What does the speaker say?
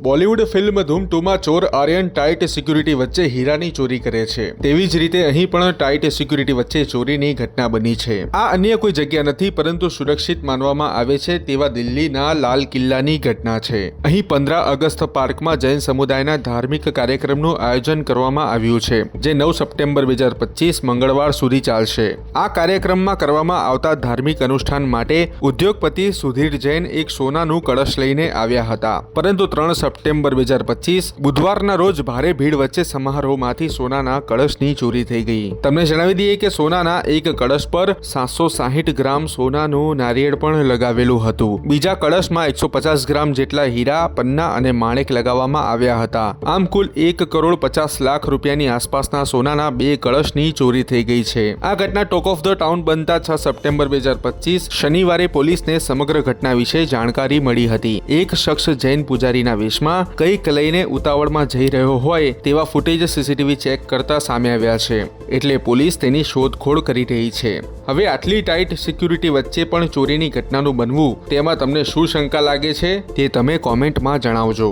Bollywood film ધૂમ 2માં ચોર Aryan tight security વચ્ચે હીરાની ચોરી કરે છે। તેવી જ રીતે અહીં પણ ટાઇટ સિક્યુરિટી વચ્ચે ચોરીની ઘટના બની છે। આ અન્ય કોઈ જગ્યા નથી પરંતુ સુરક્ષિત માનવામાં આવે છે તેવા દિલ્હીના લાલ કિલ્લાની ઘટના છે। અહીં 15 ઓગસ્ટ પાર્કમાં જૈન સમુદાયના ધાર્મિક કાર્યક્રમનું આયોજન કરવામાં આવ્યું છે, જે 9 સપ્ટેમ્બર 2025 મંગળવાર સુધી ચાલશે। આ કાર્યક્રમમાં કરવામાં આવતા ધાર્મિક અનુષ્ઠાન માટે ઉદ્યોગપતિ સુધીર જૈન એક સોનાનું કળશ લઈને આવ્યા હતા, પરંતુ 3 સપ્ટેમ્બર 2025 બુધવારના રોજ ભારે ભીડ વચ્ચે સમારોહમાંથી સોનાના કળશની ચોરી થઈ ગઈ। તમને જણાવી દઈએ કે સોનાના એક કળશ પર 760 ગ્રામ સોનાનું નારિયેળ પણ લગાવેલું હતું। બીજા કળશમાં 150 ગ્રામ જેટલા હીરા, પન્ના અને માણેક લગાવવામાં આવ્યા હતા। આમ કુલ 1,50 લાખ રૂપિયાની આસપાસના સોનાના 2 કળશની ચોરી થઈ ગઈ છે। આ ઘટના ટોક ઓફ ધ ટાઉન બનતા 6 સપ્ટેમ્બર 2025 શનિવારે પોલીસને સમગ્ર ઘટના વિશે જાણકારી મળી હતી। એક શખ્સ જૈન પૂજારીના વેશમાં કંઈક લઈને ઉતાવળમાં જઈ રહ્યો હોય તેવા ફૂટેજ સીસીટીવી ચેક કરતા સામે આવ્યા છે, એટલે પોલીસ તેની શોધખોળ કરી રહી છે। હવે આટલી ટાઇટ સિક્યુરિટી વચ્ચે પણ ચોરીની ઘટનાનું બનવું તેમાં તમને શું શંકા લાગે છે તે તમે કોમેન્ટમાં જણાવજો।